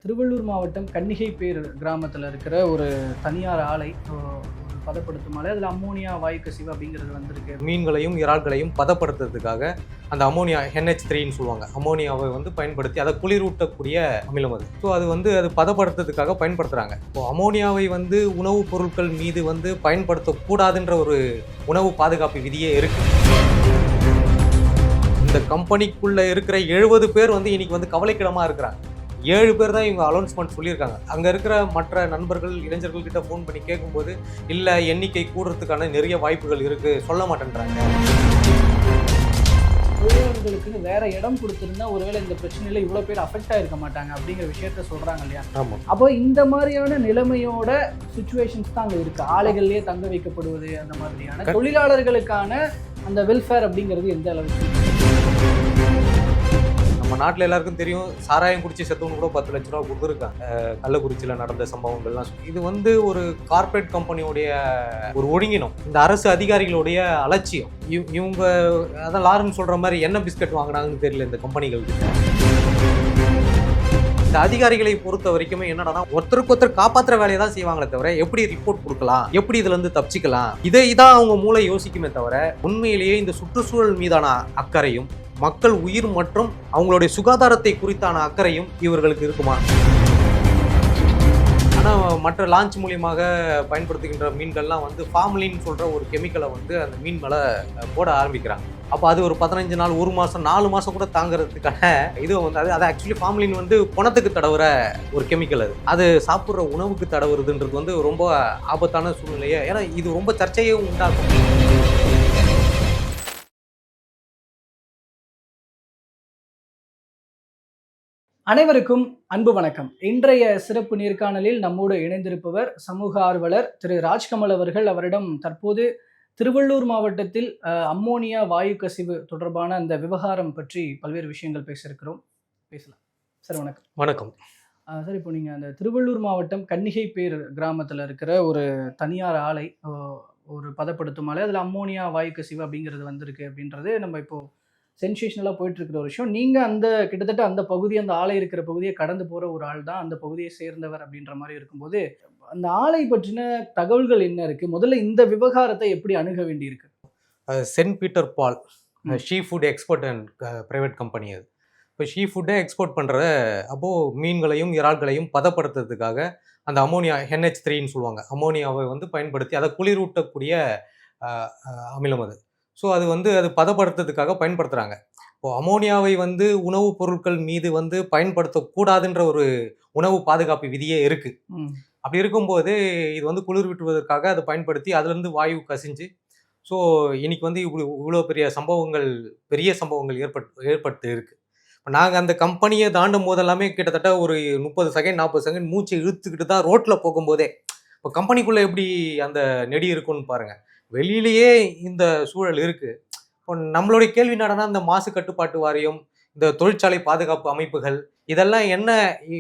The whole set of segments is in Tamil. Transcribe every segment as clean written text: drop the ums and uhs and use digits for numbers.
திருவள்ளூர் மாவட்டம் கன்னிகைப்பேர் கிராமத்தில் இருக்கிற ஒரு தனியார் ஆலை ஒரு பதப்படுத்தும் ஆலை. அதில் அம்மோனியா வாயு கசிவு அப்படிங்கிறது வந்திருக்கு. மீன்களையும் இறால்களையும் பதப்படுத்துறதுக்காக அந்த அமோனியா NH3ன்னு சொல்லுவாங்க. அமோனியாவை பயன்படுத்தி அதை குளிரூட்டக்கூடிய அமிலம் அது. ஸோ அது பதப்படுத்துறதுக்காக பயன்படுத்துகிறாங்க. இப்போ அமோனியாவை உணவுப் பொருட்கள் மீது பயன்படுத்தக்கூடாதுன்ற ஒரு உணவு பாதுகாப்பு விதியே இருக்கு. இந்த கம்பெனிக்குள்ள இருக்கிற 70 பேர் இன்னைக்கு கவலைக்கிடமா இருக்கிறாங்க. 7 பேர் தான் இவங்க அலௌன்ஸ்மெண்ட் சொல்லியிருக்காங்க. அங்கே இருக்கிற மற்ற நண்பர்கள் இளைஞர்கள் கிட்ட ஃபோன் பண்ணி கேட்கும்போது இல்லை எண்ணிக்கை கூடுறதுக்கான நிறைய வாய்ப்புகள் இருக்கு, சொல்ல மாட்டேன்றாங்க. தொழிலாளர்களுக்குன்னு வேற இடம் கொடுத்துருந்தா ஒருவேளை இந்த பிரச்சனையில இவ்வளோ பேர் அஃபெக்ட் ஆயிருக்க மாட்டாங்க அப்படிங்கிற விஷயத்த சொல்றாங்க இல்லையா? ஆமாம். அப்போ இந்த மாதிரியான நிலைமையோட சுச்சுவேஷன்ஸ் தான் அங்கே இருக்கு. ஆலைகள்லேயே தங்க வைக்கப்படுவது, அந்த மாதிரியான தொழிலாளர்களுக்கான அந்த வெல்ஃபேர் அப்படிங்கிறது எந்த அளவுக்கு? நம்ம நாட்டில் எல்லாருக்கும் தெரியும், சாராயம் குடிச்சு செத்தவனு கூட 10 லட்ச ரூபா கொடுத்துருக்காங்க. கள்ளக்குறிச்சியில் நடந்த சம்பவங்கள்லாம் இது ஒரு கார்பரேட் கம்பெனியோடைய ஒரு ஒழுங்கினம், இந்த அரசு அதிகாரிகளுடைய அலட்சியம். இவங்க அதான் லாரன் சொல்ற மாதிரி என்ன பிஸ்கட் வாங்கினாங்கன்னு தெரியல இந்த கம்பெனிகளுக்கு. இந்த அதிகாரிகளை பொறுத்த வரைக்குமே என்னன்னா, ஒருத்தருக்கு ஒருத்தர் காப்பாற்றுற வேலையை தான் செய்வாங்களே தவிர எப்படி ரிப்போர்ட் கொடுக்கலாம், எப்படி இதுல இருந்து தப்பிச்சுக்கலாம், இதான் அவங்க மூளை யோசிக்குமே தவிர உண்மையிலேயே இந்த சுற்றுச்சூழல் மீதான அக்கறையும் மக்கள் உயிர் மற்றும் அவங்களுடைய சுகாதாரத்தை குறித்தான அக்கறையும் இவர்களுக்கு இருக்குமா? ஆனால் மற்ற லான்ச் மூலியமாக பயன்படுத்துகின்ற மீன்கள்லாம் ஃபார்மலின்னு சொல்கிற ஒரு கெமிக்கலை அந்த மீன் மேலே போட ஆரம்பிக்கிறாங்க. அப்போ அது ஒரு 15 நாள், 1 மாதம், 4 மாதம் கூட தாங்கிறதுக்கான இது அது ஆக்சுவலி ஃபார்மலின் பணத்துக்கு தடவுற ஒரு கெமிக்கல். அது சாப்பிட்ற உணவுக்கு தடவுறதுன்றது ரொம்ப ஆபத்தான சூழ்நிலையை, ஏன்னா இது ரொம்ப சர்ச்சையும் உண்டாகும். அனைவருக்கும் அன்பு வணக்கம். இன்றைய சிறப்பு நேர்காணலில் நம்மோடு இணைந்திருப்பவர் சமூக ஆர்வலர் திரு ராஜ்கமல் அவர்கள். அவரிடம் தற்போது திருவள்ளூர் மாவட்டத்தில் அம்மோனியா வாயு கசிவு தொடர்பான அந்த விவகாரம் பற்றி பல்வேறு விஷயங்கள் பேசலாம் சார். வணக்கம். வணக்கம் சார், இப்போ நீங்கள் அந்த திருவள்ளூர் மாவட்டம் கன்னிகைப்பேர் கிராமத்தில் இருக்கிற ஒரு தனியார் ஆலை, ஒரு பதப்படுத்தும் ஆலை, அதில் அம்மோனியா வாயு கசிவு அப்படிங்கிறது வந்திருக்கு அப்படின்றது நம்ம இப்போ சென்சேஷனலாக போயிட்டு இருக்கிற ஒரு விஷயம். நீங்கள் கிட்டத்தட்ட அந்த பகுதி, அந்த ஆலை இருக்கிற பகுதியை கடந்து போகிற ஒரு ஆள் தான், அந்த பகுதியை சேர்ந்தவர் அப்படின்ற மாதிரி இருக்கும்போது அந்த ஆலை பற்றின தகவல்கள் என்ன இருக்குது? முதல்ல இந்த விவகாரத்தை எப்படி அணுக வேண்டியிருக்கு? Saint Peter Paul sea food export and private company. அது இப்போ ஷீ ஃபுட்டை எக்ஸ்போர்ட் பண்ணுற அப்போது மீன்களையும் இறால்களையும் பதப்படுத்துறதுக்காக அந்த அமோனியா NH3ன்னு சொல்லுவாங்க. அமோனியாவை பயன்படுத்தி அதை குளிரூட்டக்கூடிய அமிலம் அது. ஸோ அது பதப்படுத்துறதுக்காக பயன்படுத்துகிறாங்க. இப்போது அமோனியாவை உணவுப் பொருட்கள் மீது பயன்படுத்தக்கூடாதுன்ற ஒரு உணவு பாதுகாப்பு விதியே இருக்குது. அப்படி இருக்கும்போது இது குளிர் விட்டுவதற்காக அதை பயன்படுத்தி அதுலேருந்து வாயு கசிஞ்சு, ஸோ இன்னைக்கு இவ்வளோ பெரிய சம்பவங்கள் ஏற்பட்டு இருக்கு. இப்போ நாங்கள் அந்த கம்பெனியை தாண்டும் போதெல்லாமே கிட்டத்தட்ட ஒரு 30 செகண்ட் 40 செகண்ட் மூச்சை இழுத்துக்கிட்டு தான் ரோட்டில் போகும்போதே. இப்போ கம்பெனிக்குள்ளே எப்படி அந்த நெடி இருக்குன்னு பாருங்கள். வெளியிலேயே இந்த சூழல் இருக்குது. இப்போ நம்மளுடைய கேள்வி என்னன்னா, இந்த மாசு கட்டுப்பாட்டு வாரியம், இந்த தொழிற்சாலை பாதுகாப்பு அமைப்புகள், இதெல்லாம்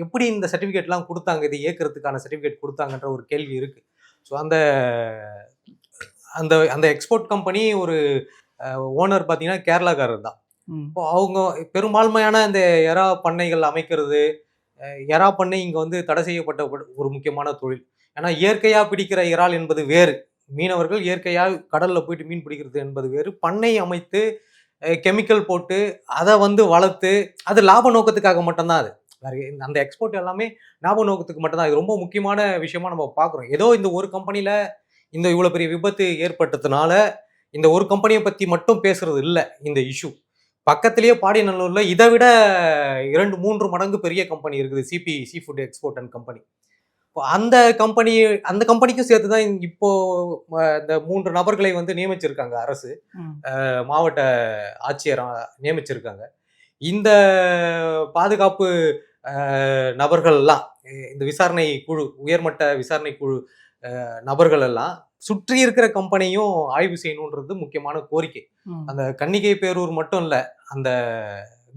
எப்படி இந்த சர்டிஃபிகேட்லாம் கொடுத்தாங்க, இது இயக்கிறதுக்கான சர்டிஃபிகேட் கொடுத்தாங்கன்ற ஒரு கேள்வி இருக்குது. ஸோ அந்த அந்த அந்த எக்ஸ்போர்ட் கம்பெனி ஒரு ஓனர் பார்த்தீங்கன்னா கேரளாக்காரர் தான். இப்போ அவங்க பெரும்பான்மையான இந்த எறா பண்ணைகள் அமைக்கிறது, எறா பண்ணை இங்கே தடை செய்யப்பட்ட ஒரு முக்கியமான தொழில். ஏன்னா இயற்கையாக பிடிக்கிற இறால் என்பது வேறு, மீனவர்கள் இயற்கையாக கடலில் போயிட்டு மீன் பிடிக்கிறது என்பது வேறு. பண்ணை அமைத்து கெமிக்கல் போட்டு அதை வளர்த்து அது லாப நோக்கத்துக்காக மட்டும்தான். அது வேறு அந்த எக்ஸ்போர்ட் எல்லாமே லாப நோக்கத்துக்கு மட்டும்தான். இது ரொம்ப முக்கியமான விஷயமா நம்ம பார்க்குறோம். ஏதோ இந்த ஒரு கம்பெனியில் இவ்வளோ பெரிய விபத்து ஏற்பட்டதுனால இந்த ஒரு கம்பெனியை பற்றி மட்டும் பேசுறது இல்லை இந்த இஷ்யூ. பக்கத்திலேயே பாடியநல்லூரில் இதை விட 2-3 மடங்கு பெரிய கம்பெனி இருக்குது, C food export and company. அந்த கம்பெனிக்கும் சேர்த்து தான் இப்போ இந்த 3 நபர்களை நியமிச்சிருக்காங்க அரசு. மாவட்ட ஆட்சியர் நியமிச்சிருக்காங்க. இந்த பாதுகாப்பு நபர்கள்லாம், இந்த விசாரணை குழு, உயர்மட்ட விசாரணை குழு நபர்கள் எல்லாம் சுற்றி இருக்கிற கம்பெனியும் ஆய்வு செய்யணுன்றது முக்கியமான கோரிக்கை. அந்த கன்னிகைப்பேரூர் மட்டும் இல்லை, அந்த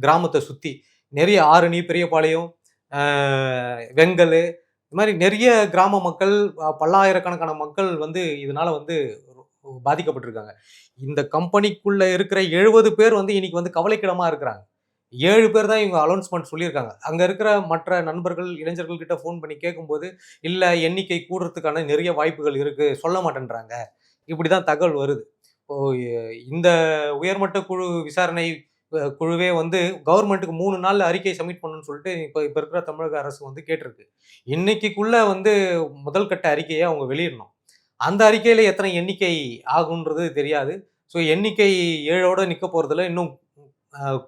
கிராமத்தை சுற்றி நிறைய ஆரணி, பெரியபாளையம், வெங்கல், இது மாதிரி நிறைய கிராம மக்கள், பல்லாயிரக்கணக்கான மக்கள் இதனால பாதிக்கப்பட்டிருக்காங்க. இந்த கம்பெனிக்குள்ள இருக்கிற 70 பேர் இன்னைக்கு கவலைக்கிடமா இருக்கிறாங்க. 7 பேர் தான் இவங்க அலௌன்ஸ்மெண்ட் சொல்லியிருக்காங்க. அங்கே இருக்கிற மற்ற நண்பர்கள் இளைஞர்கள் கிட்ட ஃபோன் பண்ணி கேட்கும்போது, இல்லை எண்ணிக்கை கூடுறதுக்கான நிறைய வாய்ப்புகள் இருக்குது, சொல்ல மாட்டேன்றாங்க. இப்படி தான் தகவல் வருது. இப்போ இந்த உயர்மட்ட குழு விசாரணை குழுவே வந்து கவர்மெண்ட்டுக்கு 3 நாள்ல அறிக்கை சப்மிட் பண்ணணும்னு சொல்லிட்டு இப்போ இருக்கிற தமிழக அரசு வந்து கேட்டிருக்கு. இன்னைக்குள்ள வந்து முதல் கட்ட அறிக்கையை அவங்க வெளியிடணும். அந்த அறிக்கையில எத்தனை எண்ணிக்கை ஆகுன்றது தெரியாது. ஸோ எண்ணிக்கை 7ஓட நிக்க போறதுல இன்னும்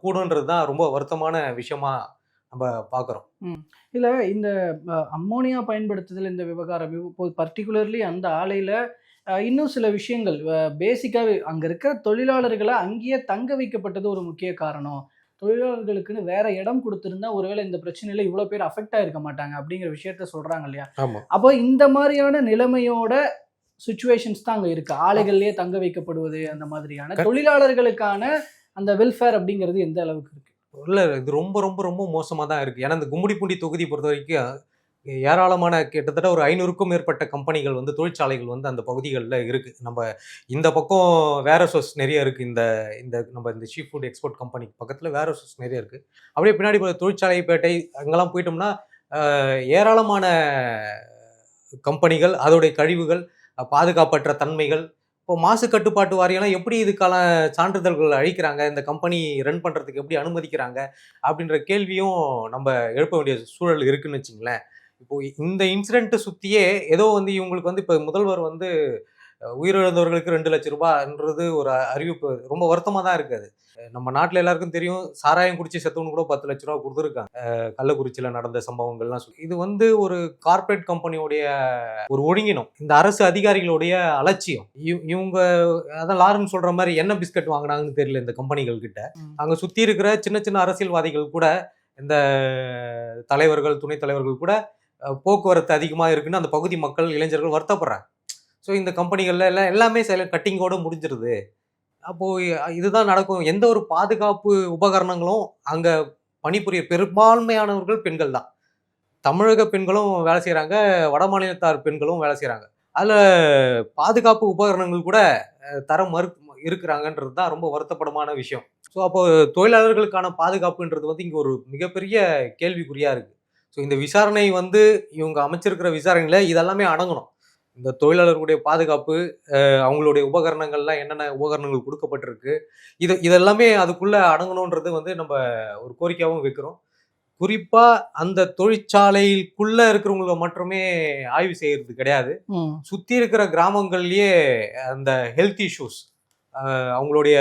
கூடுன்றது தான் ரொம்ப வருத்தமான விஷயமா நம்ம பார்க்குறோம். இல்ல இந்த அம்மோனியா பயன்படுத்துதல் இந்த விவகாரம் இப்போ பர்டிகுலர்லி அந்த ஆலையில இன்னும் சில விஷயங்கள் பேசிக்காவே அங்க இருக்கிற தொழிலாளர்களை அங்கேயே தங்க வைக்கப்பட்டது ஒரு முக்கிய காரணம். தொழிலாளர்களுக்குன்னு வேற இடம் கொடுத்திருந்தா ஒருவேளை இந்த பிரச்சனையில இவ்வளவு பேர் அஃபெக்ட் ஆயிருக்க மாட்டாங்க அப்படிங்கிற விஷயத்த சொல்றாங்க இல்லையா? ஆமா. அப்போ இந்த மாதிரியான நிலைமையோட சுச்சுவேஷன்ஸ் தான் அங்க இருக்கு. ஆலைகள்லயே தங்க வைக்கப்படுவது அந்த மாதிரியான தொழிலாளர்களுக்கான அந்த வெல்ஃபேர் அப்படிங்கிறது எந்த அளவுக்கு இருக்கு? இல்ல இது ரொம்ப ரொம்ப ரொம்ப மோசமா தான் இருக்கு. ஏன்னா இந்த கும்மிடிப்பூண்டி தொகுதி பொறுத்த வரைக்கும் ஏராளமான கிட்டத்தட்ட ஒரு 500க்கும் மேற்பட்ட கம்பெனிகள் வந்து தொழிற்சாலைகள் வந்து அந்த பகுதிகளில் இருக்கு. நம்ம இந்த பக்கம் வேர்ஹவுசஸ் நிறைய இருக்கு. இந்த இந்த நம்ம இந்த சீ ஃபுட் எக்ஸ்போர்ட் கம்பெனி பக்கத்துல வேர்ஹவுசஸ் நிறைய இருக்கு. அப்படியே பின்னாடி தொழிற்சாலைப்பேட்டை அங்கெல்லாம் போயிட்டோம்னா ஏராளமான கம்பெனிகள், அதோடைய கழிவுகள், பாதுகாப்பற்ற தன்மைகள். இப்போ மாசு கட்டுப்பாட்டு வாரியம்லாம் எப்படி இதுக்கான சான்றிதழ்கள் அளிக்கிறாங்க, இந்த கம்பெனி ரன் பண்றதுக்கு எப்படி அனுமதிக்கிறாங்க அப்படின்ற கேள்வியும் நம்ம எழுப்ப வேண்டிய சூழல் இருக்குன்னு வச்சுங்களேன். இப்போ இந்த இன்சிடென்ட் சுத்தியே ஏதோ வந்து இவங்களுக்கு வந்து இப்போ முதல்வர் வந்து உயிரிழந்தவர்களுக்கு 2 லட்சம் ரூபாய்ன்றது ஒரு அறிவிப்பு ரொம்ப வருத்தமா தான் இருக்குது. நம்ம நாட்டில் எல்லாருக்கும் தெரியும், சாராயம் குடிச்சு செத்தவனு கூட 10 லட்ச ரூபா கொடுத்துருக்காங்க. கள்ளக்குறிச்சியில் நடந்த சம்பவங்கள்லாம் சொல்லி இது வந்து ஒரு கார்ப்பரேட் கம்பெனியோடைய ஒரு ஒழுங்கினம், இந்த அரசு அதிகாரிகளுடைய அலட்சியம். இவங்க அதான் லாரன்ஸ் சொல்ற மாதிரி என்ன பிஸ்கட் வாங்கினாங்கன்னு தெரியல இந்த கம்பெனிகள் கிட்ட. அங்க சுத்தி இருக்கிற சின்ன சின்ன அரசியல்வாதிகள் கூட, இந்த தலைவர்கள், துணைத் தலைவர்கள் கூட போக்குவரத்து அதிகமாக இருக்குன்னு அந்த பகுதி மக்கள், இளைஞர்கள் வருத்தப்படுறாங்க. ஸோ இந்த கம்பெனிகள்ல எல்லாமே கட்டிங்கோட முடிஞ்சிருது. அப்போ இதுதான் நடக்கும். எந்த ஒரு பாதுகாப்பு உபகரணங்களும் அங்க பணிபுரிய பெரும்பான்மையானவர்கள் பெண்கள் தான். தமிழக பெண்களும் வேலை செய்யறாங்க, வட மாநிலத்தார் பெண்களும் வேலை செய்யறாங்க. அதுல பாதுகாப்பு உபகரணங்கள் கூட தரம் இருக்கிறாங்கன்றது தான் ரொம்ப வருத்தப்படமான விஷயம். ஸோ அப்போ தொழிலாளர்களுக்கான பாதுகாப்புன்றது வந்து இங்க ஒரு மிகப்பெரிய கேள்விக்குறியா இருக்கு. ஸோ இந்த விசாரணை வந்து இவங்க அமைச்சிருக்கிற விசாரணையில இதெல்லாமே அடங்கணும். இந்த தொழிலாளர்களுடைய பாதுகாப்பு, அவங்களுடைய உபகரணங்கள்லாம் என்னென்ன உபகரணங்கள் கொடுக்கப்பட்டிருக்கு, இதெல்லாமே அதுக்குள்ள அடங்கணுன்றது வந்து நம்ம ஒரு கோரிக்கையாகவும் வைக்கிறோம். குறிப்பா அந்த தொழிற்சாலைக்குள்ள இருக்கிறவங்களை மட்டுமே ஆய்வு செய்யறது கிடையாது. சுத்தி இருக்கிற கிராமங்கள்லயே அந்த ஹெல்த் இஷ்யூஸ், அவங்களுடைய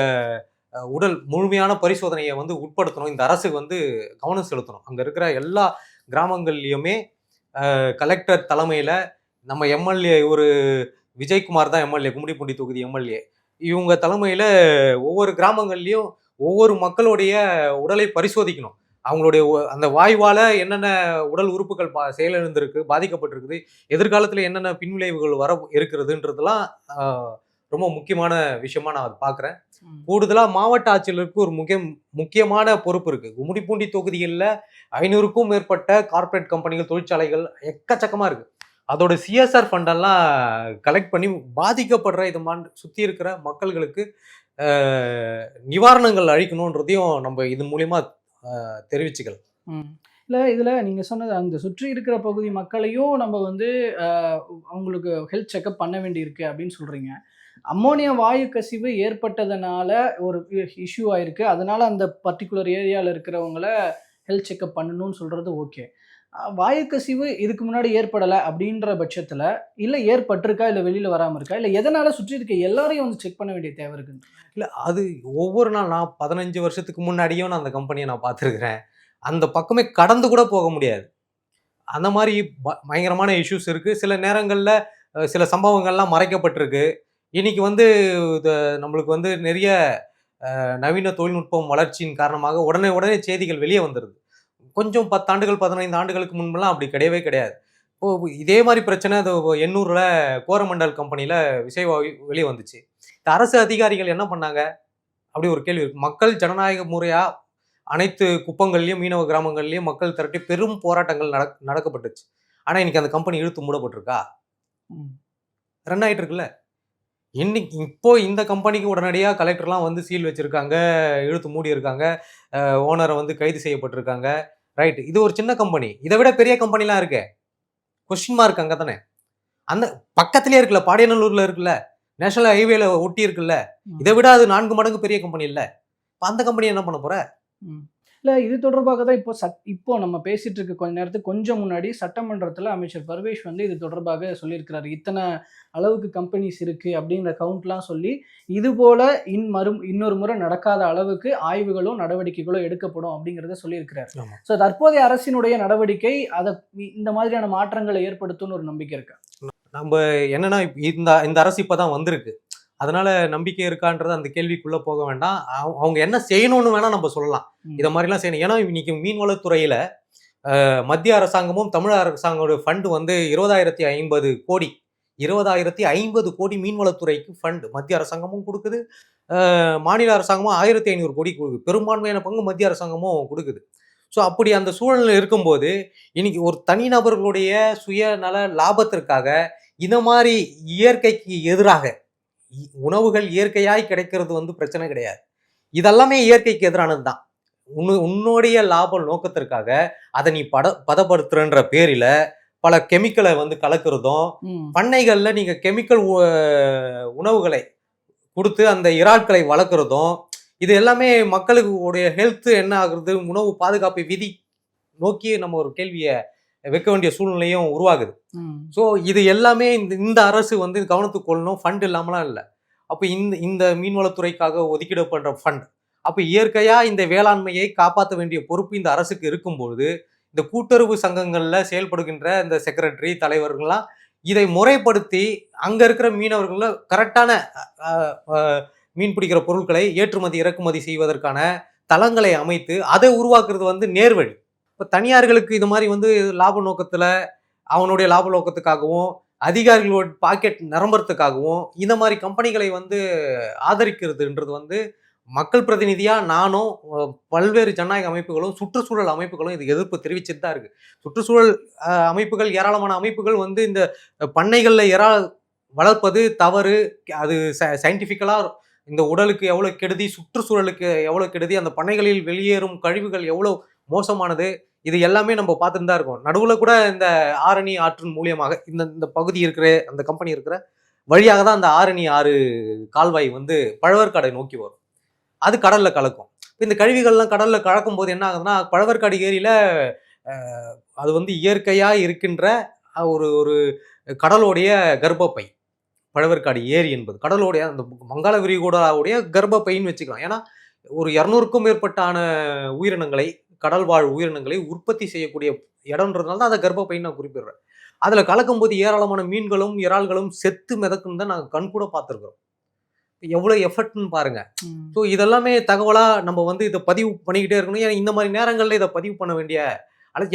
உடல் முழுமையான பரிசோதனையை வந்து உட்படுத்தணும். இந்த அரசு வந்து கவனம் செலுத்தணும். அங்க இருக்கிற எல்லா கிராமங்கள்லயுமே கலெக்டர் தலைமையில நம்ம எம்எல்ஏ ஒரு விஜயகுமார் தான் எம்எல்ஏ, கும்மிடிப்பூண்டி தொகுதி எம்எல்ஏ. இவங்க தலைமையில ஒவ்வொரு கிராமங்கள்லயும் ஒவ்வொரு மக்களுடைய உடலை பரிசோதிக்கணும். அவங்களுடைய அந்த வாய்வால என்னென்ன உடல் உறுப்புகள் செயலிழந்திருக்கு, பாதிக்கப்பட்டிருக்குது, எதிர்காலத்துல என்னென்ன பின்விளைவுகள் வர இருக்கிறதுன்றதுலாம் ரொம்ப முக்கியமான விஷயமா நான் அதை பார்க்குறேன். கூடுதலா மாவட்ட ஆட்சியருக்கு ஒரு முக்கியமான பொறுப்பு இருக்கு. கும்மிடிப்பூண்டி தொகுதிகளில் 500க்கும் மேற்பட்ட கார்ப்பரேட் கம்பெனிகள், தொழிற்சாலைகள் எக்கச்சக்கமா இருக்கு. அதோட சிஎஸ்ஆர் ஃபண்டெல்லாம் கலெக்ட் பண்ணி பாதிக்கப்படுற இது சுற்றி இருக்கிற மக்கள்களுக்கு நிவாரணங்கள் அளிக்கணுன்றதையும் நம்ம இது மூலியமா தெரிவிச்சுக்கலாம். இல்லை இதில் நீங்கள் சொன்னது அந்த சுற்றி இருக்கிற பகுதி மக்களையும் நம்ம வந்து அவங்களுக்கு ஹெல்த் செக்அப் பண்ண வேண்டியிருக்கு அப்படின்னு சொல்கிறீங்க. அம்மோனியா வாயு கசிவு ஏற்பட்டதுனால ஒரு இஷ்யூ ஆயிருக்கு, அதனால அந்த பர்டிகுலர் ஏரியாவில் இருக்கிறவங்கள ஹெல்த் செக்அப் பண்ணணும்னு சொல்கிறது ஓகே. வாயு கசிவு இதுக்கு முன்னாடி ஏற்படலை அப்படின்ற பட்சத்தில் இல்லை ஏற்பட்டிருக்கா, இல்லை வெளியில் வராமல் இருக்கா, இல்லை எதனால் சுற்றி இருக்க எல்லாரையும் வந்து செக் பண்ண வேண்டிய தேவை இருக்குன்னு? இல்லை அது ஒவ்வொரு நாள் நான் 15 வருஷத்துக்கு முன்னாடியும் நான் அந்த கம்பெனியை நான் பார்த்துருக்குறேன். அந்த பக்கமே கடந்து கூட போக முடியாது. அந்த மாதிரி பயங்கரமான இஷ்யூஸ் இருக்குது. சில நேரங்களில் சில சம்பவங்கள்லாம் மறைக்கப்பட்டிருக்கு. இன்னைக்கு வந்து நம்மளுக்கு வந்து நிறைய நவீன தொழில்நுட்பம் வளர்ச்சியின் காரணமாக உடனே செய்திகள் வெளியே வந்துடுது. கொஞ்சம் 10 ஆண்டுகள் 15 ஆண்டுகளுக்கு முன்பெல்லாம் அப்படி கிடையவே கிடையாது. இப்போ இதே மாதிரி பிரச்சனை அது எண்ணூர்ல கோரமண்டல் கம்பெனியில் விசைவாயு வெளியே வந்துச்சு. இந்த அரசு அதிகாரிகள் என்ன பண்ணாங்க அப்படி ஒரு கேள்வி இருக்கு. மக்கள் ஜனநாயக முறையா அனைத்து குப்பங்கள்லையும் மீனவ கிராமங்கள்லையும் மக்கள் திரட்டி பெரும் போராட்டங்கள் நடக்கப்பட்டுச்சு. ஆனால் இன்னைக்கு அந்த கம்பெனி இழுத்து மூடப்பட்டிருக்கா? ரன் ஆகிட்டு இருக்குல்ல. இன்னைக்கு இப்போ இந்த கம்பெனிக்கு உடனடியாக கலெக்டர்லாம் வந்து சீல் வச்சிருக்காங்க, இழுத்து மூடி இருக்காங்க, ஓனரை வந்து கைது செய்யப்பட்டிருக்காங்க. ரைட், இது ஒரு சின்ன கம்பெனி. இதை விட பெரிய கம்பெனிலாம் இருக்கு. கொஸ்டின் மார்க் அங்கே தானே. அந்த பக்கத்திலே இருக்குல்ல, பாடியநல்லூர்ல இருக்குல்ல, நேஷனல் ஹைவேல ஒட்டி இருக்குல்ல, இதை விட அது 4 மடங்கு பெரிய கம்பெனி இல்ல. அந்த கம்பெனி என்ன பண்ண போற? இல்லை, இது தொடர்பாக தான் இப்போ நம்ம பேசிட்டு இருக்க கொஞ்ச நேரத்துக்கு கொஞ்சம் முன்னாடி சட்டமன்றத்தில் அமைச்சர் பர்வேஷ் வந்து இது தொடர்பாக சொல்லியிருக்கிறாரு. இத்தனை அளவுக்கு கம்பெனிஸ் இருக்கு அப்படிங்கிற கவுண்ட்லாம் சொல்லி இது போல இன்னொரு முறை நடக்காத அளவுக்கு ஆய்வுகளோ நடவடிக்கைகளோ எடுக்கப்படும் அப்படிங்கிறத சொல்லியிருக்கிறார். ஸோ தற்போதைய அரசினுடைய நடவடிக்கை அதை இந்த மாதிரியான மாற்றங்களை ஏற்படுத்தும்னு ஒரு நம்பிக்கை இருக்கு. நம்ம என்னன்னா, இந்த அரசு இப்பதான் வந்திருக்கு, அதனால நம்பிக்கை இருக்கான்றது அந்த கேள்விக்குள்ள போக வேண்டாம். அவங்க என்ன செய்யணும்னு வேணா நம்ம சொல்லலாம். இதை மாதிரிலாம் செய்யணும். ஏன்னா இன்னைக்கு மீன்வளத்துறையில மத்திய அரசாங்கமும் தமிழக அரசாங்கோட ஃபண்டு வந்து 20,050 கோடி மீன்வளத்துறைக்கு ஃபண்டு மத்திய அரசாங்கமும் கொடுக்குது, மாநில அரசாங்கமும் 1,500 கோடி கொடுக்குது. பெரும்பான்மையான பங்கு மத்திய அரசாங்கமும் கொடுக்குது. ஸோ அப்படி அந்த சூழலில் இருக்கும்போது இன்னைக்கு ஒரு தனிநபர்களுடைய சுயநல லாபத்திற்காக இந்த மாதிரி இயற்கைக்கு எதிராக உணவுகள் இயற்கையாய் கிடைக்கிறது வந்து பிரச்சனை கிடையாது. இதெல்லாமே இயற்கைக்கு எதிரானது தான். உன்னுடைய லாப நோக்கத்திற்காக அதை நீ பதப்படுத்துறன்ற பேரில பல கெமிக்கலை வந்து கலக்கிறதும், பண்ணைகள்ல நீங்க கெமிக்கல் உணவுகளை கொடுத்து அந்த இறாட்களை வளர்க்குறதும், இது எல்லாமே மக்களுக்கு உடைய ஹெல்த் என்ன ஆகுறது, உணவு பாதுகாப்பு விதி நோக்கி நம்ம ஒரு கேள்வியை வைக்க வேண்டிய சூழ்நிலையும் உருவாகுது. ஸோ இது எல்லாமே இந்த அரசு வந்து கவனத்துக்கு கொள்ளணும். ஃபண்ட் இல்லாமலாம் இல்லை. அப்போ இந்த மீன்வளத்துறைக்காக ஒதுக்கீடுபடுற ஃபண்ட், அப்போ இயற்கையா இந்த வேளாண்மையை காப்பாற்ற வேண்டிய பொறுப்பு இந்த அரசுக்கு இருக்கும்போது இந்த கூட்டுறவு சங்கங்கள்ல செயல்படுகின்ற இந்த செக்ரட்டரி தலைவர்கள்லாம் இதை முறைப்படுத்தி அங்க இருக்கிற மீனவர்கள கரெக்டான மீன் பிடிக்கிற பொருட்களை ஏற்றுமதி இறக்குமதி செய்வதற்கான தளங்களை அமைத்து அதை உருவாக்குறது வந்து நேர்வழி. இப்போ தனியார்களுக்கு இது மாதிரி வந்து லாப நோக்கத்துல அவனுடைய லாப நோக்கத்துக்காகவும் அதிகாரிகளோட பாக்கெட் நிரம்புறதுக்காகவும் இந்த மாதிரி கம்பெனிகளை வந்து ஆதரிக்கிறதுன்றது வந்து மக்கள் பிரதிநிதியா நானும் பல்வேறு ஜனநாயக அமைப்புகளும் சுற்றுச்சூழல் அமைப்புகளும் இது எதிர்ப்பு தெரிவிச்சுட்டு தான் இருக்கு. சுற்றுச்சூழல் அமைப்புகள், ஏராளமான அமைப்புகள் வந்து இந்த பண்ணைகள்ல இறால் வளர்ப்பது தவறு, அது சயின்டிபிக்கலா இந்த உடலுக்கு எவ்வளவு கெடுதி, சுற்றுச்சூழலுக்கு எவ்வளவு கெடுதி, அந்த பண்ணைகளில் வெளியேறும் கழிவுகள் எவ்வளவு மோசமானது, இது எல்லாமே நம்ம பார்த்துட்டு தான் இருக்கோம். நடுவில் கூட இந்த ஆரணி ஆற்றின் மூலியமாக இந்த பகுதி இருக்கிற அந்த கம்பெனி இருக்கிற வழியாக தான் அந்த ஆரணி ஆறு கால்வாய் வந்து பழவேற்காடை நோக்கி வரும். அது கடல்ல கலக்கும். இந்த கழிவுகள்லாம் கடல்ல கலக்கும் போது என்ன ஆகுதுன்னா, பழவேற்காடு ஏரியில அது வந்து இயற்கையா இருக்கின்ற ஒரு கடலோடைய கர்ப்பப்பை. பழவேற்காடு ஏரி என்பது கடலோடைய அந்த வங்காள விரிகுடாவுடைய கர்ப்பப்பைன்னு வச்சுக்கலாம். ஏன்னா ஒரு 200க்கும் மேற்பட்டான உயிரினங்களை, கடல் வாழ் உயிரினங்களை உற்பத்தி செய்யக்கூடிய இடம்ன்றதுனால தான் அதை கர்ப்பப்பைன்னு நான் குறிப்பிடுறேன். அதுல கலக்கும் போது ஏராளமான மீன்களும் இறால்களும் செத்து மிதக்கும் தான் நாங்கள் கண் கூட பார்த்துருக்கிறோம். எவ்வளவு எஃபர்ட்னு பாருங்க. ஸோ இதெல்லாமே தகவலா நம்ம வந்து இதை பதிவு பண்ணிக்கிட்டே இருக்கணும். ஏன்னா இந்த மாதிரி நேரங்கள்ல இதை பதிவு பண்ண வேண்டிய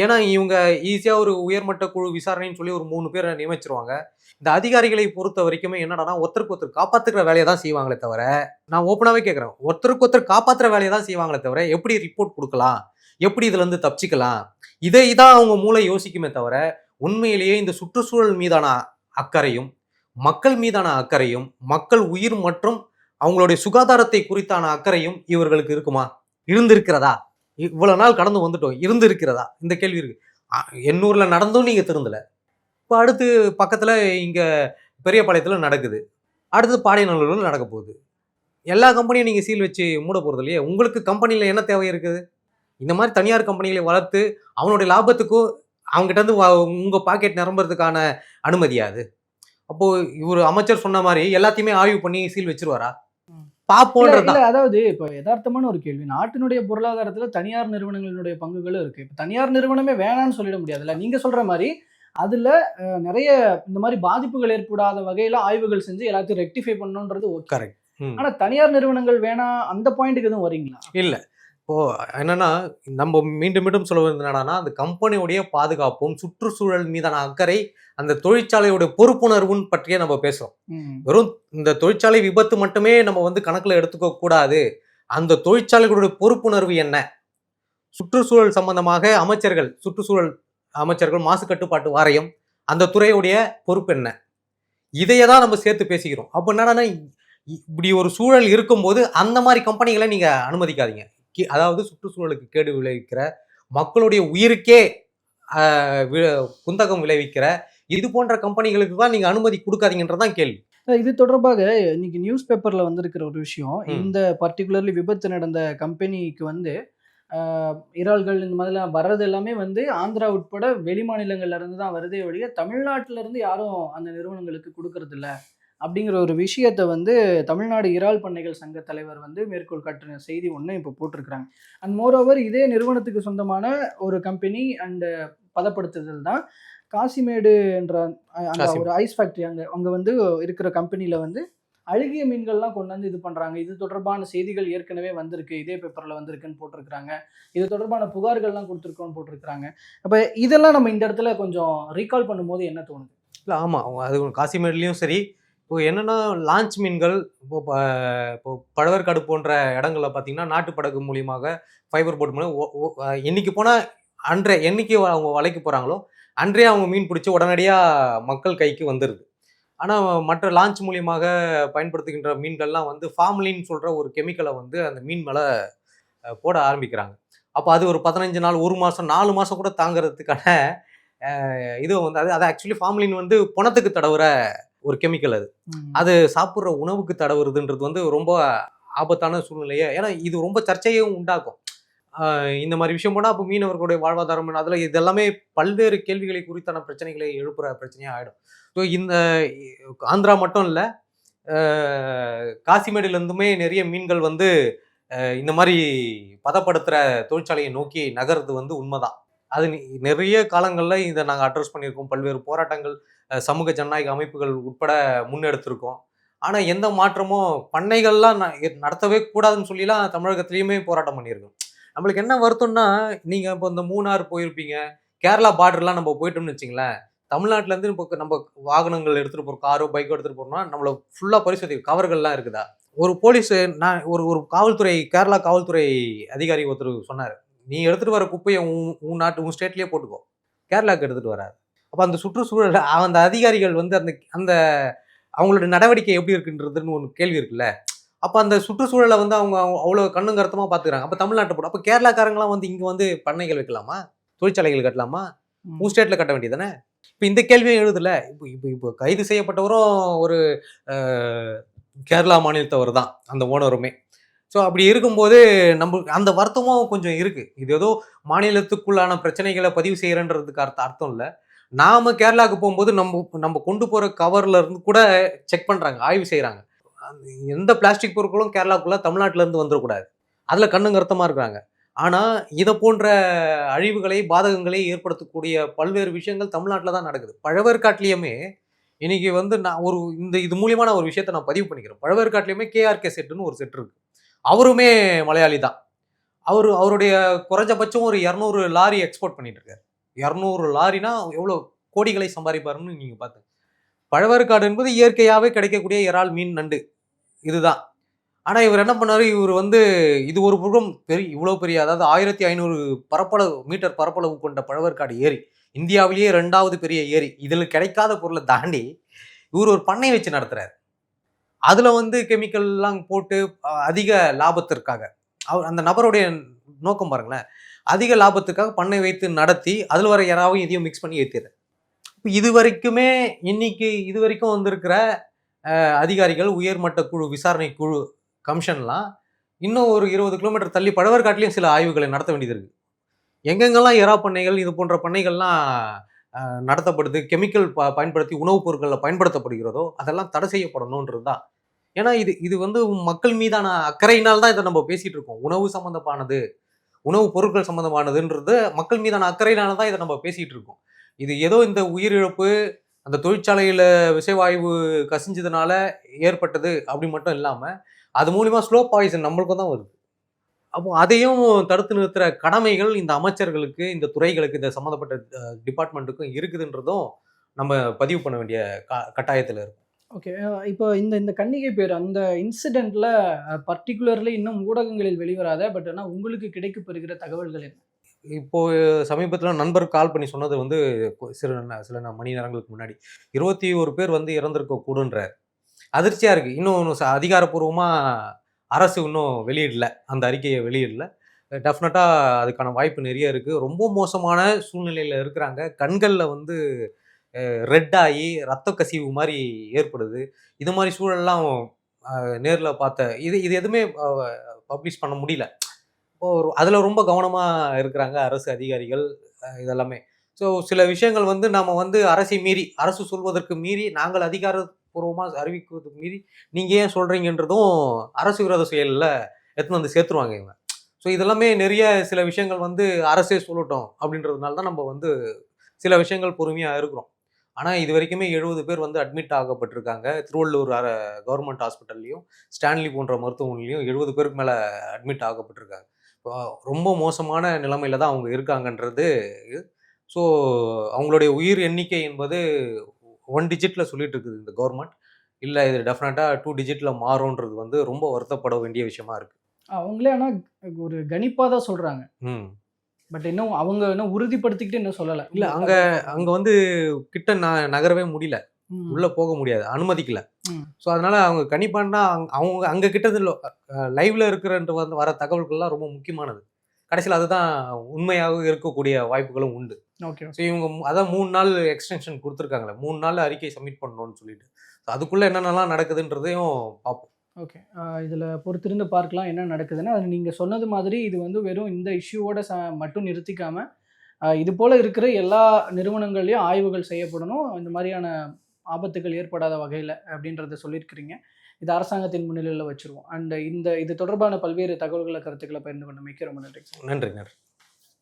ஏன்னா இவங்க ஈஸியா ஒரு உயர்மட்ட குழு விசாரணைன்னு சொல்லி ஒரு 3 பேரை நியமிச்சிருவாங்க. இந்த அதிகாரிகளை பொறுத்த வரைக்குமே என்னடானா ஒருத்தருக்கு ஒருத்தர் காப்பாத்துக்கிற வேலையை தான் செய்வாங்களே தவிர, நான் ஓப்பனாவே கேட்கிறேன், ஒருத்தருக்கு ஒருத்தர் காப்பாற்றுற வேலையை தான் செய்வாங்களே தவிர எப்படி ரிப்போர்ட் கொடுக்கலாம், எப்படி இதுல இருந்து தப்பிச்சுக்கலாம், இதான் அவங்க மூளை யோசிக்குமே தவிர உண்மையிலேயே இந்த சுற்றுச்சூழல் மீதான அக்கறையும் மக்கள் மீதான அக்கறையும் மக்கள் உயிர் மற்றும் அவங்களுடைய சுகாதாரத்தை குறித்தான அக்கறையும் இவர்களுக்கு இருக்குமா? இருந்திருக்கிறதா? இவ்வளவு நாள் கடந்து வந்துட்டோம், இருந்திருக்கிறதா? இந்த கேள்வி இருக்கு. எண்ணூர்ல நடந்தும் நீங்க திருந்தல. இப்போ அடுத்து பக்கத்துல இங்க பெரியபாளையத்துல நடக்குது, அடுத்து பாடியநல்லூர்ல நடக்க போகுது. எல்லா கம்பெனியும் நீங்க சீல் வச்சு மூட போறது இல்லையே. உங்களுக்கு கம்பெனில என்ன தேவை இருக்குது? இந்த மாதிரி தனியார் கம்பெனிகளை வளர்த்து அவனுடைய லாபத்துக்கும் அவங்ககிட்ட இருந்து உங்க பாக்கெட் நிரம்புறதுக்கான அனுமதியாது? அப்போ இவர் அமைச்சர் சொன்ன மாதிரி எல்லாத்தையுமே ஆய்வு பண்ணி சீல் வச்சிருவாரா? பாப்போன்றதா. அதாவது இப்போ யதார்த்தமான ஒரு கேள்வி, நாட்டினுடைய பொருளாதாரத்துல தனியார் நிறுவனங்களுடைய பங்குகளும் இருக்கு. இப்போ தனியார் நிறுவனமே வேணான்னு சொல்லிட முடியாதுல்ல. நீங்க சொல்ற மாதிரி அதுல நிறைய இந்த மாதிரி பாதிப்புகள் ஏற்படாத வகையில ஆய்வுகள் செஞ்சு எல்லாத்தையும் ரெக்டிஃபை பண்ணணுன்றது ஓகே. கரெக்ட். ஆனா தனியார் நிறுவனங்கள் வேணாம் அந்த பாயிண்ட்டுக்கு எதுவும் வரீங்களா? இல்ல, இப்போ என்னன்னா நம்ம மீண்டும் மீண்டும் சொல்ல என்னன்னா, அந்த கம்பெனியுடைய பாதுகாப்பும் சுற்றுச்சூழல் மீதான அக்கறை, அந்த தொழிற்சாலையுடைய பொறுப்புணர்வுன்னு பற்றியே நம்ம பேசுறோம். வெறும் இந்த தொழிற்சாலை விபத்து மட்டுமே நம்ம வந்து கணக்குல எடுத்துக்க கூடாது. அந்த தொழிற்சாலைகளுடைய பொறுப்புணர்வு என்ன, சுற்றுச்சூழல் சம்பந்தமாக அமைச்சர்கள், சுற்றுச்சூழல் அமைச்சர்கள், மாசு கட்டுப்பாட்டு வாரியம், அந்த துறையுடைய பொறுப்பு என்ன, இதையே தான் நம்ம சேர்த்து பேசிக்கிறோம். அப்போ என்னன்னா இப்படி ஒரு சூழல் இருக்கும்போது அந்த மாதிரி கம்பெனிகளை நீங்க அனுமதிக்காதீங்க. அதாவது சுற்றுச்சூழலுக்கு கேடு விளைவிக்கிற, மக்களுடைய உயிருக்கே குந்தகம் விளைவிக்கிற இது போன்ற கம்பெனிகளுக்கு தான் நீங்க அனுமதி கொடுக்காதீங்கன்றதான் கேள்வி. இது தொடர்பாக இன்னைக்கு நியூஸ் பேப்பர்ல வந்திருக்கிற ஒரு விஷயம், இந்த பர்டிகுலர்லி விபத்து நடந்த கம்பெனிக்கு வந்து இறால்கள் இந்த மாதிரிலாம் வர்றது எல்லாமே வந்து ஆந்திரா உட்பட வெளி மாநிலங்கள்ல இருந்து தான் வருதே ஒழிய தமிழ்நாட்டில இருந்து யாரும் அந்த நிறுவனங்களுக்கு கொடுக்கறது இல்ல அப்படிங்கிற ஒரு விஷயத்தை வந்து தமிழ்நாடு இறால் பண்ணைகள் சங்க தலைவர் வந்து மேற்கோள் காட்டுற செய்தி ஒன்று இப்போ போட்டிருக்கிறாங்க. அண்ட் மோரோவர் இதே நிறுவனத்துக்கு சொந்தமான ஒரு கம்பெனி அண்ட் பதப்படுத்துதல் தான் காசிமேடு என்ற அந்த ஒரு ஐஸ் ஃபேக்டரி அங்கே வந்து இருக்கிற கம்பெனியில் வந்து அழுகிய மீன்கள்லாம் கொண்டாந்து இது பண்ணுறாங்க. இது தொடர்பான செய்திகள் ஏற்கனவே வந்திருக்கு, இதே பேப்பரில் வந்திருக்குன்னு போட்டிருக்கிறாங்க. இது தொடர்பான புகார்கள்லாம் கொடுத்துருக்கோன்னு போட்டிருக்கிறாங்க. அப்போ இதெல்லாம் நம்ம இந்த இடத்துல கொஞ்சம் ரீகால் பண்ணும்போது என்ன தோணுது? இல்லை, ஆமாம், அது காசிமேட்லேயும் சரி. இப்போ என்னென்னா லான்ச் மீன்கள் இப்போ பழவேற்காடு போன்ற இடங்களில் பார்த்தீங்கன்னா நாட்டு படகு மூலியமாக ஃபைபர் போட் மூலம் இன்னைக்கு போனால் என்னைக்கு அவங்க வலைக்கு போகிறாங்களோ அன்றே அவங்க மீன் பிடிச்சி உடனடியாக மக்கள் கைக்கு வந்துடுது. ஆனால் மற்ற லான்ச் மூலியமாக பயன்படுத்துகின்ற மீன்கள்லாம் வந்து ஃபார்மலின்னு சொல்கிற ஒரு கெமிக்கலை வந்து அந்த மீன் மேலே போட ஆரம்பிக்கிறாங்க. அப்போ அது ஒரு 15 நாள், 1 மாதம், 4 மாதம் கூட தாங்கிறதுக்கான இது வந்து அது ஆக்சுவலி ஃபார்மலின் வந்து பணத்துக்கு தடவுற ஒரு கெமிக்கல். அது சாப்பிட்ற உணவுக்கு தடவுறதுன்றது வந்து ரொம்ப ஆபத்தான சூழ்நிலையை, ஏன்னா இது ரொம்ப சர்ச்சையும் உண்டாக்கும். இந்த மாதிரி விஷயம் போனால் அப்போ மீனவர்களுடைய வாழ்வாதாரம் அதில் இதெல்லாமே பல்வேறு கேள்விகளை குறித்தான பிரச்சனைகளை எழுப்புகிற பிரச்சனையாக ஆகிடும். ஸோ இந்த ஆந்திரா மட்டும் இல்லை, காசிமேடுலேருந்துமே நிறைய மீன்கள் வந்து இந்த மாதிரி பதப்படுத்துகிற தொழிற்சாலையை நோக்கி நகர்றது வந்து உண்மைதான். அது நிறைய காலங்களில் இதை நாங்கள் அட்ரஸ் பண்ணியிருக்கோம். பல்வேறு போராட்டங்கள் சமூக ஜனநாயக அமைப்புகள் உட்பட முன்னெடுத்திருக்கோம். ஆனால் எந்த மாற்றமும் பண்ணைகள்லாம் நடத்தவே கூடாதுன்னு சொல்லிலாம் தமிழகத்துலேயுமே போராட்டம் பண்ணியிருக்கோம். நம்மளுக்கு என்ன வருத்தம்னா, நீங்கள் இப்போ இந்த மூணார் போயிருப்பீங்க, கேரளா பார்டர்லாம் நம்ம போயிட்டோம்னு வச்சிங்களேன், தமிழ்நாட்டிலேருந்து இப்போ நம்ம வாகனங்கள் எடுத்துகிட்டு போகிறோம், காரோ பைக்கோ எடுத்துகிட்டு போகிறோம்னா நம்மளை ஃபுல்லாக பரிசோதி கவர்கள்லாம் இருக்குதா. ஒரு போலீஸு நான் ஒரு காவல்துறை கேரளா காவல்துறை அதிகாரி ஒருத்தர் சொன்னார், நீ எடுத்துகிட்டு வர குப்பையை உன் ஸ்டேட்லேயே போட்டுக்கோ, கேரளாவுக்கு எடுத்துகிட்டு வராது. அப்போ அந்த சுற்றுச்சூழல் அந்த அதிகாரிகள் வந்து அந்த அவங்களோட நடவடிக்கை எப்படி இருக்குன்றதுன்னு ஒரு கேள்வி இருக்குல்ல. அப்போ அந்த சுற்றுச்சூழலை வந்து அவங்க அவ்வளோ கண்ணும் கருத்தமாக பார்த்துக்கிறாங்க. அப்போ தமிழ்நாட்டை போட்டு அப்போ கேரளாக்காரங்களாம் வந்து இங்கே வந்து பண்ணைகள் வைக்கலாமா, தொழிற்சாலைகள் கட்டலாமா, உன் ஸ்டேட்டில் கட்ட வேண்டியதானே. இப்போ இந்த கேள்வியும் எழுதலை. இப்போ கைது செய்யப்பட்டவரும் ஒரு கேரளா மாநிலத்தவர் தான், அந்த ஓனருமே. ஸோ அப்படி இருக்கும்போது நம்மளுக்கு அந்த வருத்தமும் கொஞ்சம் இருக்குது. இது ஏதோ மாநிலத்துக்குள்ளான பிரச்சனைகளை பதிவு செய்கிறன்றதுக்கு அர்த்தம் இல்லை. நாம் கேரளாவுக்கு போகும்போது நம்ம கொண்டு போகிற கவரில் இருந்து கூட செக் பண்ணுறாங்க, ஆய்வு செய்கிறாங்க. எந்த பிளாஸ்டிக் பொருட்களும் கேரளாக்குள்ளே தமிழ்நாட்டிலேருந்து வந்துடக்கூடாது, அதில் கண்ணும் கருத்தமாக இருக்கிறாங்க. ஆனால் இதை போன்ற அழிவுகளை பாதகங்களை ஏற்படுத்தக்கூடிய பல்வேறு விஷயங்கள் தமிழ்நாட்டில் தான் நடக்குது. பழவேற்காட்டிலையுமே இன்னைக்கு வந்து நான் இது மூலியமான ஒரு விஷயத்தை நான் பதிவு பண்ணிக்கிறேன். பழவேற்காட்டிலையுமே கேஆர்கே செட்டுன்னு ஒரு செட் இருக்கு. அவருமே மலையாளி தான். அவருடைய குறைஞ்சபட்சம் ஒரு 200 லாரி எக்ஸ்போர்ட் பண்ணிட்டு இருக்காரு. 200 லாரினா எவ்வளோ கோடிகளை சம்பாதிப்பாருன்னு நீங்கள் பார்த்து. பழவேற்காடு என்பது இயற்கையாகவே கிடைக்கக்கூடிய இறால், மீன், நண்டு இதுதான். ஆனால் இவர் என்ன பண்ணாரு, இவர் வந்து இது ஒரு புறம் இவ்வளோ பெரிய, அதாவது 1500 மீட்டர் பரப்பளவு கொண்ட பழவேற்காடு ஏரி, இந்தியாவிலேயே 2வது பெரிய ஏரி, இதில் கிடைக்காத பொருளை தாண்டி இவர் ஒரு பண்ணை வச்சு நடத்துறாரு. அதில் வந்து கெமிக்கல்லாம் போட்டு அதிக லாபத்திற்காக, அந்த நபருடைய நோக்கம் பாருங்களேன், அதிக லாபத்துக்காக பண்ணை வைத்து நடத்தி அதில் வர யாராவது இதையும் மிக்ஸ் பண்ணி ஏற்றிடுறாரு. இப்போ இது வரைக்கும் வந்திருக்கிற அதிகாரிகள், உயர்மட்ட குழு, விசாரணை குழு, கமிஷன்லாம் இன்னும் ஒரு 20 கிலோமீட்டர் தள்ளி பழவேற்காட்டிலையும் சில ஆய்வுகளை நடத்த வேண்டியது இருக்குது. எங்கெங்கெல்லாம் எறா பண்ணைகள், இது போன்ற பண்ணைகள்லாம் நடத்தப்படுது, கெமிக்கல் பயன்படுத்தி உணவுப் பொருட்களில் பயன்படுத்தப்படுகிறதோ அதெல்லாம் தடை செய்யப்படணுன்றது தான். ஏன்னா இது வந்து மக்கள் மீதான அக்கறையினால் தான் இதை நம்ம பேசிகிட்டு இருக்கோம். உணவு சம்மந்தமானது, உணவுப் பொருட்கள் சம்மந்தமானதுன்றது மக்கள் மீதான அக்கறையினால தான் இதை நம்ம பேசிகிட்டு இருக்கோம். இது ஏதோ இந்த உயிரிழப்பு அந்த தொழிற்சாலையில் விஷவாயு கசிஞ்சதுனால ஏற்பட்டது அப்படி மட்டும் இல்லாமல் அது மூலிமா ஸ்லோ பாய்சன் நம்மளுக்கும் தான் வருது. அப்போ அதையும் தடுத்து நிறுத்துகிற கடமைகள் இந்த அமைச்சர்களுக்கு, இந்த துறைகளுக்கு, இந்த சம்மந்தப்பட்ட டிபார்ட்மெண்ட்டுக்கும் இருக்குதுன்றதும் நம்ம பதிவு பண்ண வேண்டிய கட்டாயத்தில் இருக்கும். ஓகே, இப்போ இந்த கன்னிகை பேர் அந்த இன்சிடெண்ட்டில் பர்டிகுலர்லி இன்னும் ஊடகங்களில் வெளிவராத, பட் ஆனால் உங்களுக்கு கிடைக்கப்பெறுகிற தகவல்கள் என்ன? இப்போ சமீபத்தில் நண்பர் கால் பண்ணி சொன்னது வந்து சில மணி நேரங்களுக்கு முன்னாடி 21 பேர் வந்து இறந்திருக்க கூடுன்றார். அதிர்ச்சியா இருக்கு. இன்னும் அதிகாரப்பூர்வமா அரசு இன்னும் வெளியிடல. அந்த அறிக்கையை வெளியிடல. டெஃபினட்டா அதுக்கான வாய்ப்பு நிறைய இருக்கு. ரொம்ப மோசமான சூழ்நிலையில இருக்கிறாங்க. கண்கள்ல வந்து ரெட் ஆகி ரத்த கசிவு மாதிரி ஏற்படுது. இது மாதிரி சூழல்லாம் நேர்ல பார்த்த இது இது எதுவுமே பப்ளிஷ் பண்ண முடியல. அதில் ரொம்ப கவனமா இருக்கிறாங்க அரசு அதிகாரிகள் இதெல்லாமே. ஸோ சில விஷயங்கள் வந்து நாம வந்து அரசு சொல்வதற்கு மீறி நாங்கள் அதிகாரப்பூர்வமாக அறிவிக்கிறதுக்கு மீறி நீங்க ஏன் சொல்றீங்கன்றதும் அரசு விரோத செயலில் எடுத்துன்னு வந்து சேர்த்துருவாங்க இவங்க. ஸோ இதெல்லாமே நிறைய சில விஷயங்கள் வந்து அரசே சொல்லட்டும் அப்படின்றதுனால தான் நம்ம வந்து சில விஷயங்கள் பொறுமையாக இருக்கிறோம். ஆனால் இது வரைக்குமே 70 பேர் வந்து அட்மிட் ஆகப்பட்டிருக்காங்க. திருவள்ளூர் கவர்மெண்ட் ஹாஸ்பிட்டல்லையும் ஸ்டான்லி போன்ற மருத்துவமனையிலையும் 70 பேருக்கு மேலே அட்மிட் ஆகப்பட்டிருக்காங்க. ரொம்ப மோசமான நிலைமையில தான் அவங்க இருக்காங்கன்றது. ஸோ அவங்களுடைய உயிர் எண்ணிக்கை என்பது 1 டிஜிட்ல சொல்லிட்டு இருக்குது இந்த கவர்மெண்ட். இல்லை இது டெஃபினட்டாக 2 டிஜிட்ல மாறும்ன்றது வந்து ரொம்ப வருத்தப்பட வேண்டிய விஷயமா இருக்கு. அவங்களே ஆனால் ஒரு கணிப்பாக தான் சொல்கிறாங்க. பட் இன்னும் அவங்க இன்னும் உறுதிப்படுத்திக்கிட்டு இன்னும் சொல்லலை. இல்லை அங்கே வந்து கிட்ட நகரவே முடியல, உள்ள போக முடியாது, அனுமதிக்கல. ஸோ அதனால அவங்க கணிப்பான்னா அவங்க அங்கே கிட்டது லைவ்ல இருக்கிறன்ற வந்து வர தகவல்கள்லாம் ரொம்ப முக்கியமானது. கடைசியில் அதுதான் உண்மையாக இருக்கக்கூடிய வாய்ப்புகளும் உண்டு. ஓகே. ஸோ இவங்க அதான் 3 நாள் எக்ஸ்டென்ஷன் கொடுத்துருக்காங்களே, 3 நாள் அறிக்கை சப்மிட் பண்ணணும்னு சொல்லிட்டு. அதுக்குள்ளே என்னென்னலாம் நடக்குதுன்றதையும் பார்ப்போம். ஓகே. இதில் பொறுத்திருந்து பார்க்கலாம் என்ன நடக்குதுன்னு. அது நீங்கள் சொன்னது மாதிரி இது வந்து வெறும் இந்த இஷ்யூவோட மட்டும் நிறுத்திக்காமல் இது போல் இருக்கிற எல்லா நிறுவனங்கள்லையும் ஆய்வுகள் செய்யப்படணும், இந்த மாதிரியான ஆபத்துகள் ஏற்படாத வகையில் அப்படின்றத சொல்லியிருக்கிறீங்க. இது அரசாங்கத்தின் முன்னிலையில் வச்சுருவோம். அண்ட் இது தொடர்பான பல்வேறு தகவல்களை கருத்துக்களை பகிர்ந்து கொண்ட மிக்க ரொம்ப நன்றி. நன்றி.